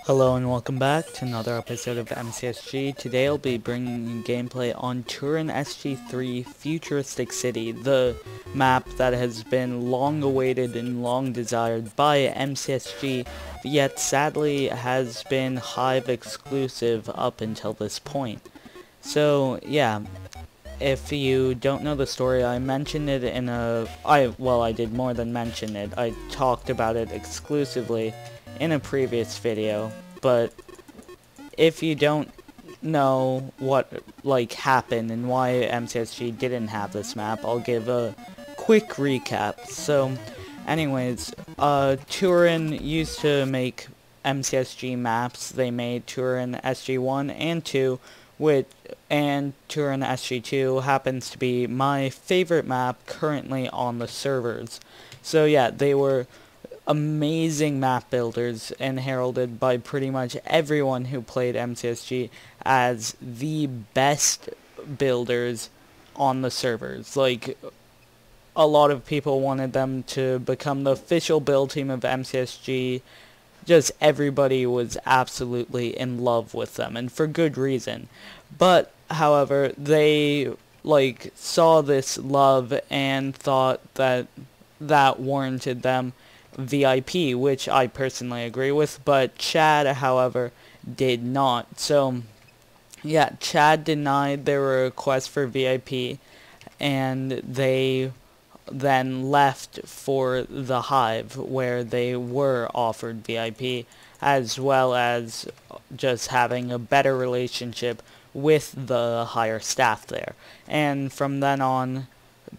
Hello and welcome back to another episode of MCSG. Today I'll be bringing you gameplay on Teweran SG3 Futuristic City, the map that has been long awaited and long desired by MCSG, yet sadly has been Hive exclusive up until this point. So yeah, if you don't know the story, I mentioned it in I did more than mention it. I talked about it exclusively in a previous video, but if you don't know what happened and why MCSG didn't have this map, I'll give a quick recap. So anyways, Teweran used to make MCSG maps. They made Teweran SG1 and 2, and Teweran SG2 happens to be my favorite map currently on the servers. So yeah, they were amazing map builders and heralded by pretty much everyone who played MCSG as the best builders on the servers. Like, a lot of people wanted them to become the official build team of MCSG. Just everybody was absolutely in love with them, and for good reason. But, however, they saw this love and thought that warranted them VIP, which I personally agree with, but Chad, however, did not. So, yeah, Chad denied their request for VIP, and they then left for the Hive, where they were offered VIP, as well as just having a better relationship with the higher staff there. And from then on,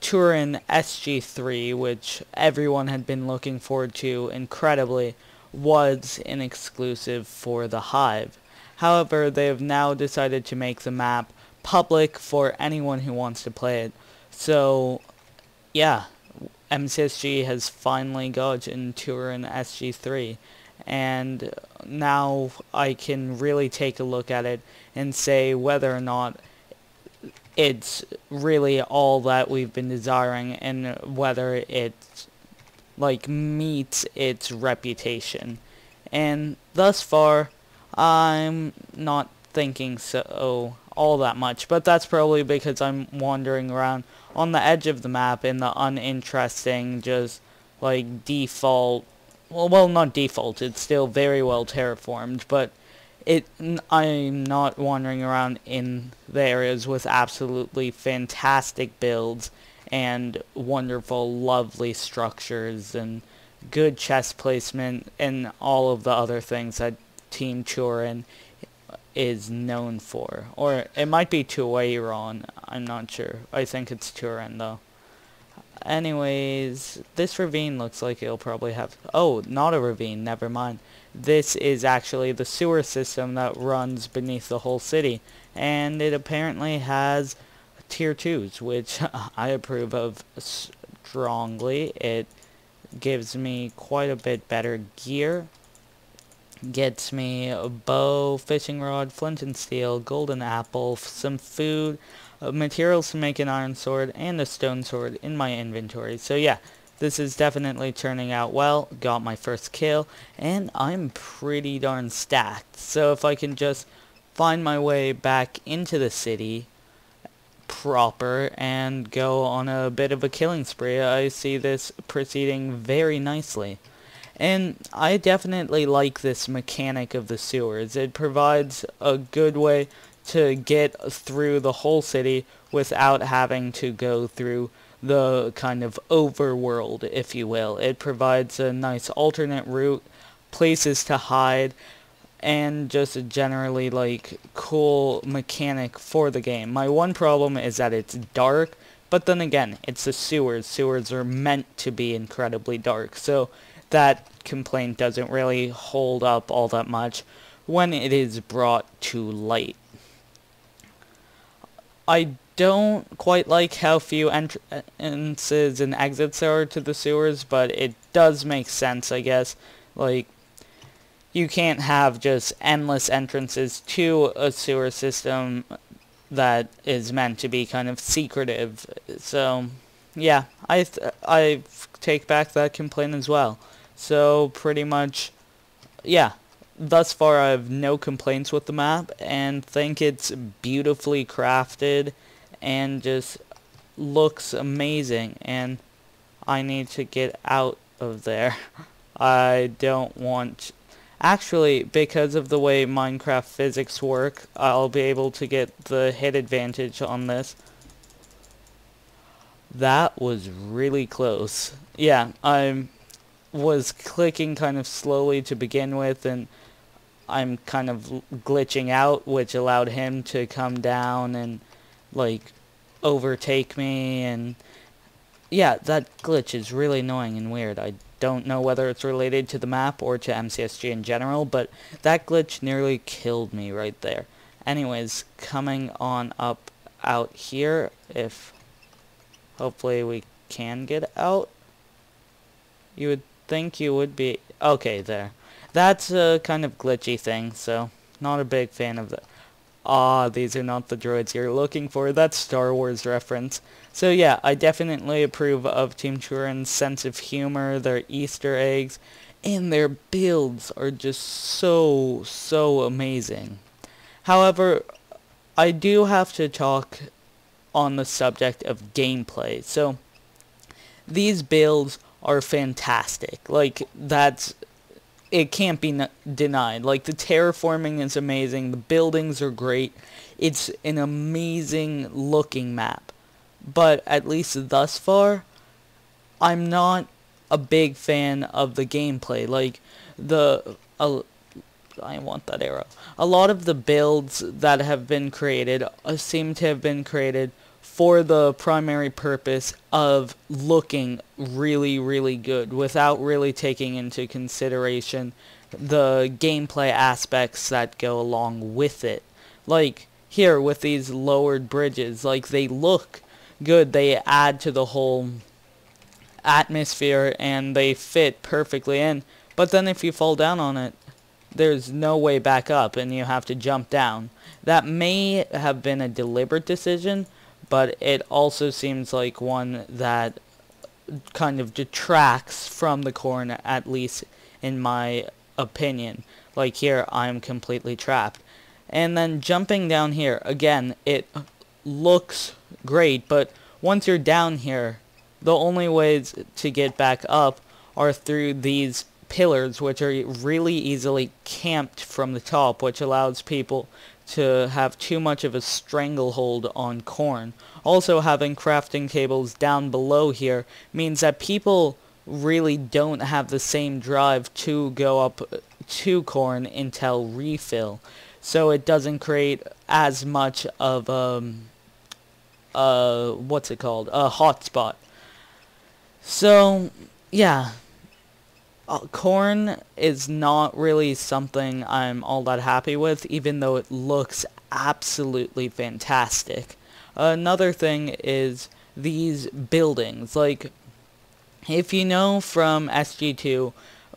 Teweran SG3, which everyone had been looking forward to incredibly, was an exclusive for the Hive. However, they have now decided to make the map public for anyone who wants to play it. So, yeah, MCSG has finally gotten Teweran SG3, and now I can really take a look at it and say whether or not it's really all that we've been desiring, and whether it meets its reputation. And thus far, I'm not thinking so all that much, but that's probably because I'm wandering around on the edge of the map in the uninteresting, just default, well, not default, it's still very well terraformed, but I'm not wandering around in the areas with absolutely fantastic builds and wonderful, lovely structures and good chest placement and all of the other things that Team Teweran is known for. Or it might be Teweran, I'm not sure. I think it's Teweran though. Anyways, this ravine looks like it'll probably have... Oh, not a ravine, never mind. This is actually the sewer system that runs beneath the whole city, and it apparently has tier 2s, which I approve of strongly. It gives me quite a bit better gear, gets me a bow, fishing rod, flint and steel, golden apple, some food, materials to make an iron sword, and a stone sword in my inventory. So yeah, this is definitely turning out well. Got my first kill, and I'm pretty darn stacked. So if I can just find my way back into the city proper and go on a bit of a killing spree, I see this proceeding very nicely. And I definitely like this mechanic of the sewers. It provides a good way to get through the whole city without having to go through the kind of overworld, if you will. It provides a nice alternate route, places to hide, and just a generally cool mechanic for the game. My one problem is that it's dark, but then again, it's the sewers. Sewers are meant to be incredibly dark, so that complaint doesn't really hold up all that much when it is brought to light. I don't quite like how few entrances and exits there are to the sewers, but it does make sense, I guess. You can't have just endless entrances to a sewer system that is meant to be kind of secretive. So, yeah, I take back that complaint as well. So, pretty much, yeah, thus far I have no complaints with the map and think it's beautifully crafted and just looks amazing. And I need to get out of there. I don't want... Actually, because of the way Minecraft physics work, I'll be able to get the hit advantage on this. That was really close. Yeah, I was clicking kind of slowly to begin with, and I'm kind of glitching out, which allowed him to come down and, like, overtake me, and yeah, that glitch is really annoying and weird. I don't know whether it's related to the map or to MCSG in general, but that glitch nearly killed me right there. Anyways, coming on up out here, if hopefully we can get out. You would think you would be... Okay, there. That's a kind of glitchy thing, so not a big fan of that. Ah, these are not the droids you're looking for. That's Star Wars reference. So yeah, I definitely approve of Team Teweran's sense of humor, their Easter eggs, and their builds are just so amazing. However, I do have to talk on the subject of gameplay. So, these builds are fantastic. Like, it can't be denied. Like, the terraforming is amazing, the buildings are great, it's an amazing looking map. But at least thus far, I'm not a big fan of the gameplay. Like, I want that arrow. A lot of the builds that have been created seem to have been created for the primary purpose of looking really good without really taking into consideration the gameplay aspects that go along with it. Like here with these lowered bridges, like they look good, they add to the whole atmosphere and they fit perfectly in, but then if you fall down on it, there's no way back up and you have to jump down. That may have been a deliberate decision, but it also seems like one that kind of detracts from the corn, at least in my opinion. Like here, I'm completely trapped. And then jumping down here, again, it looks great, but once you're down here, the only ways to get back up are through these pillars, which are really easily camped from the top, which allows people to have too much of a stranglehold on corn. Also, having crafting tables down below here means that people really don't have the same drive to go up to corn until refill. So it doesn't create as much of what's it called? A hotspot. So, yeah. Corn is not really something I'm all that happy with, even though it looks absolutely fantastic. Another thing is these buildings. Like, if you know from SG2,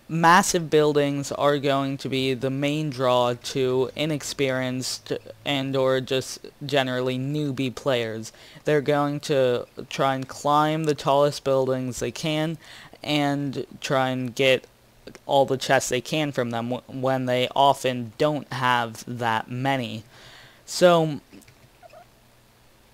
massive buildings are going to be the main draw to inexperienced and or just generally newbie players. They're going to try and climb the tallest buildings they can and try and get all the chests they can from them when they often don't have that many. So,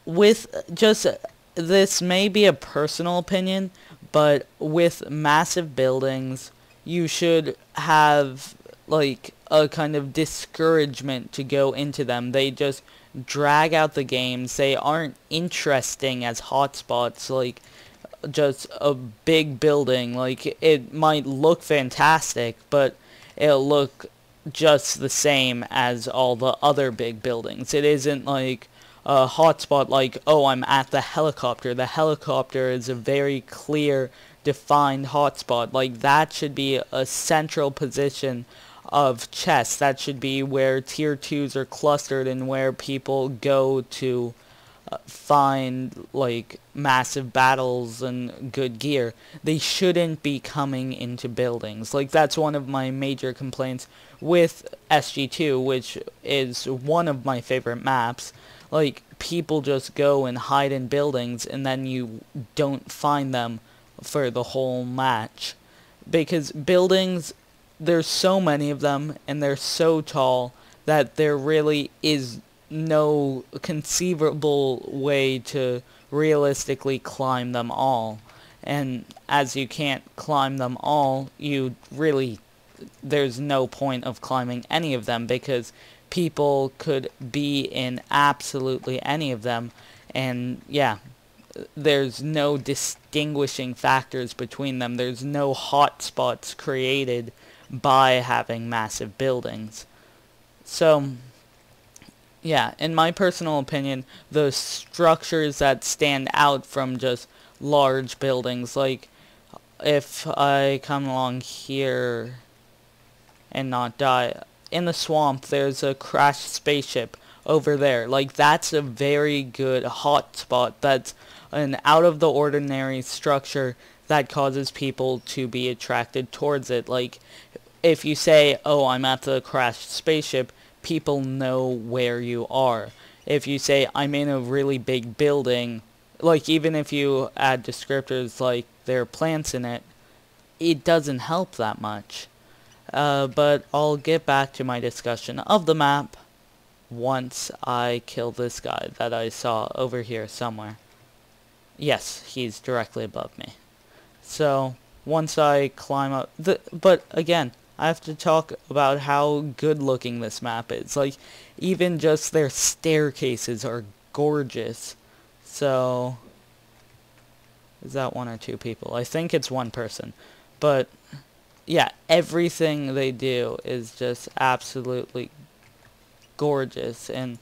with just, this may be a personal opinion, but with massive buildings, you should have, like, a kind of discouragement to go into them. They just drag out the games. They aren't interesting as hotspots, like, just a big building. Like, it might look fantastic, but it'll look just the same as all the other big buildings. It isn't like a hotspot like, oh, I'm at the helicopter. The helicopter is a very clear, defined hotspot. Like, that should be a central position of chests. That should be where tier 2s are clustered and where people go to find, like, massive battles and good gear. They shouldn't be coming into buildings. Like, that's one of my major complaints with SG2, which is one of my favorite maps. Like, people just go and hide in buildings and then you don't find them for the whole match. Because buildings there's so many of them, and they're so tall that there really is no conceivable way to realistically climb them all. And as you can't climb them all, there's no point of climbing any of them, because people could be in absolutely any of them, and yeah, there's no distinguishing factors between them. There's no hotspots created by having massive buildings. So, yeah, in my personal opinion, the structures that stand out from just large buildings, like if I come along here and not die, in the swamp there's a crashed spaceship over there. Like, that's a very good hotspot. That's an out of the ordinary structure that causes people to be attracted towards it. Like, if you say, oh, I'm at the crashed spaceship, people know where you are. If you say, I'm in a really big building, like, even if you add descriptors like there are plants in it, it doesn't help that much. But I'll get back to my discussion of the map once I kill this guy that I saw over here somewhere. Yes, he's directly above me. So, once I climb up... But, again, I have to talk about how good looking this map is. Like, even just their staircases are gorgeous. So, is that one or two people? I think it's one person. But, yeah, everything they do is just absolutely gorgeous. And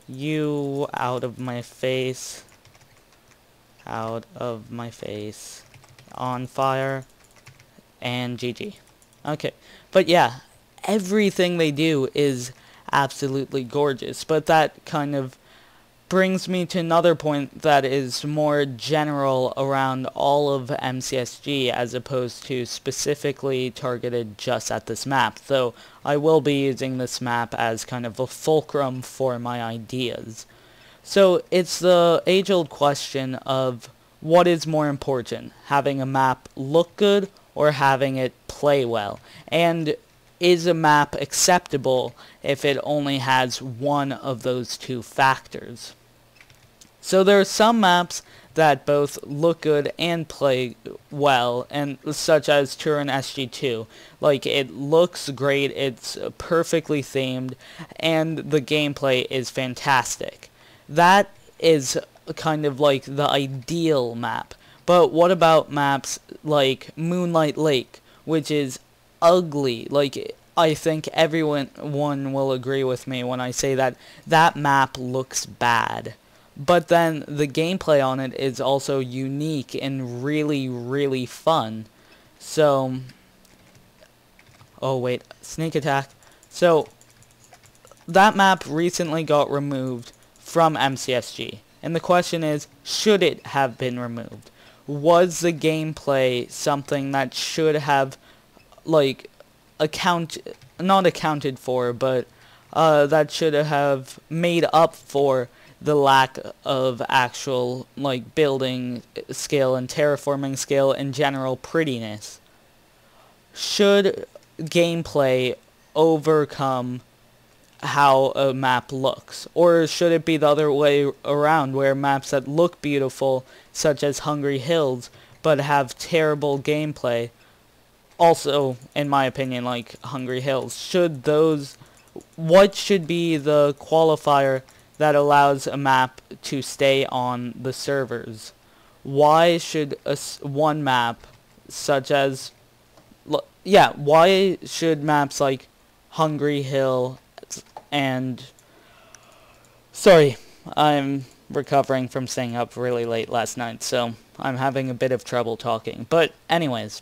you, out of my face, on fire, and GG. Okay, but yeah, everything they do is absolutely gorgeous. But that kind of brings me to another point that is more general around all of MCSG, as opposed to specifically targeted just at this map, though I will be using this map as kind of a fulcrum for my ideas. So it's the age-old question of what is more important, having a map look good or having it play well? And is a map acceptable if it only has one of those two factors? So there are some maps that both look good and play well, and such as Teweran SG2. Like, it looks great, it's perfectly themed, and the gameplay is fantastic. That is kind of like the ideal map. But what about maps like Moonlight Lake, which is ugly? Like, I think everyone will agree with me when I say that that map looks bad. But then the gameplay on it is also unique and really, really fun. So, oh wait, sneak attack. So, that map recently got removed from MCSG. And the question is, should it have been removed? Was the gameplay something that should have, like, not accounted for, but that should have made up for the lack of actual, like, building skill and terraforming skill and general prettiness? Should gameplay overcome how a map looks? Or should it be the other way around, where maps that look beautiful, such as Hungry Hills, but have terrible gameplay, also, in my opinion, like Hungry Hills, what should be the qualifier that allows a map to stay on the servers? Why should one map, such as, why should maps like Hungry Hill and, sorry, I'm recovering from staying up really late last night, so I'm having a bit of trouble talking. But anyways,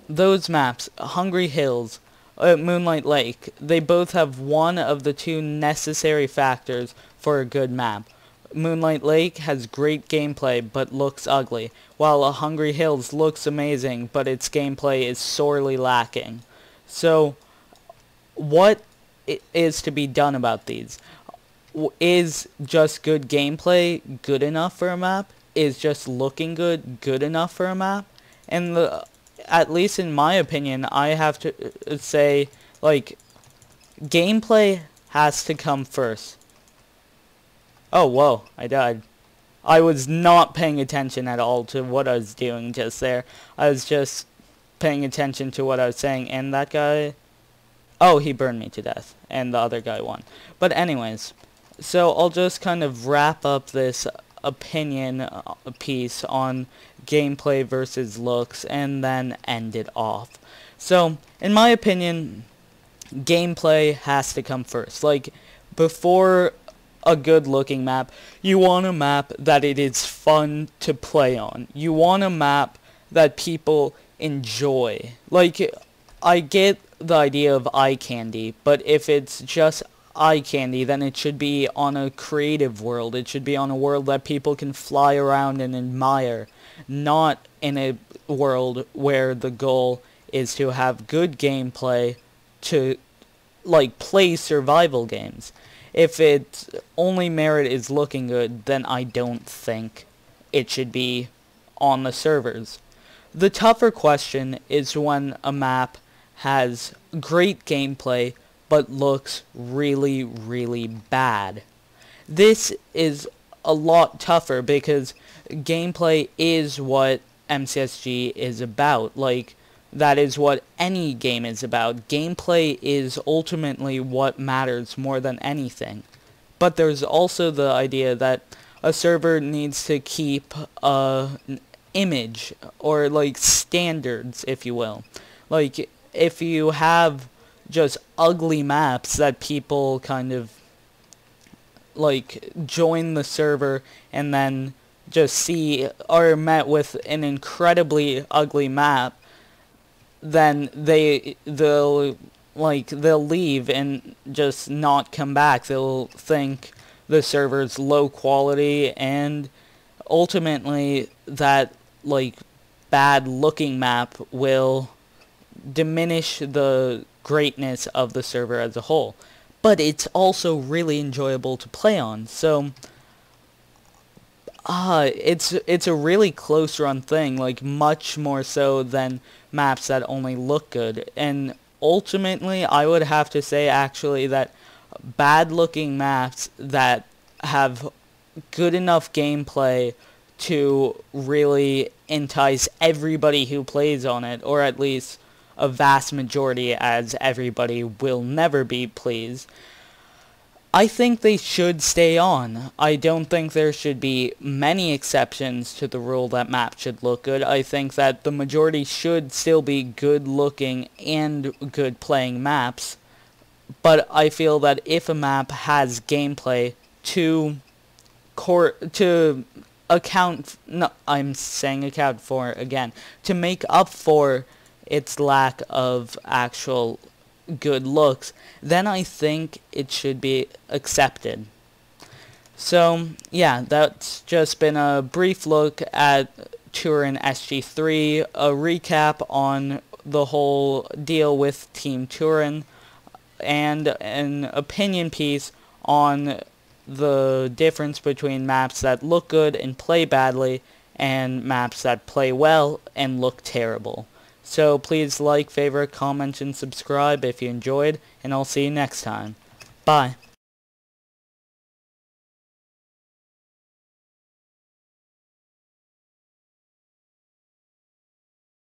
those maps, Hungry Hills, Moonlight Lake, they both have one of the two necessary factors for a good map. Moonlight Lake has great gameplay but looks ugly, while Hungry Hills looks amazing but its gameplay is sorely lacking. So, what is to be done about these? Is just good gameplay good enough for a map? Is just looking good enough for a map? And at least in my opinion, I have to say, like, gameplay has to come first. Oh, whoa, I died. I was not paying attention at all to what I was doing just there. I was just paying attention to what I was saying, and that guy... Oh, he burned me to death, and the other guy won. But anyways, so I'll just kind of wrap up this opinion piece on gameplay versus looks, and then end it off. So, in my opinion, gameplay has to come first. Like, before a good looking map, you want a map that it is fun to play on. You want a map that people enjoy. Like, I get the idea of eye candy, but if it's just eye candy, then it should be on a creative world. It should be on a world that people can fly around and admire, not in a world where the goal is to have good gameplay to, like, play survival games. If its only merit is looking good, then I don't think it should be on the servers. The tougher question is when a map has great gameplay but looks really, really bad. This is a lot tougher because gameplay is what MCSG is about. Like, that is what any game is about. Gameplay is ultimately what matters more than anything. But there's also the idea that a server needs to keep an image, or like standards, if you will. Like, if you have just ugly maps that people kind of like join the server and then just see are met with an incredibly ugly map, then they'll leave and just not come back. They'll think the server's low quality, and ultimately that like bad looking map will diminish the greatness of the server as a whole. But it's also really enjoyable to play on, so it's a really close run thing, like much more so than maps that only look good. And ultimately, I would have to say actually that bad looking maps that have good enough gameplay to really entice everybody who plays on it, or at least a vast majority, as everybody will never be pleased, I think they should stay on. I don't think there should be many exceptions to the rule that maps should look good. I think that the majority should still be good looking and good playing maps. But I feel that if a map has gameplay to make up for its lack of actual good looks, then I think it should be accepted. So yeah, that's just been a brief look at Teweran SG3, a recap on the whole deal with Team Teweran, and an opinion piece on the difference between maps that look good and play badly and maps that play well and look terrible. So please like, favorite, comment, and subscribe if you enjoyed, and I'll see you next time. Bye.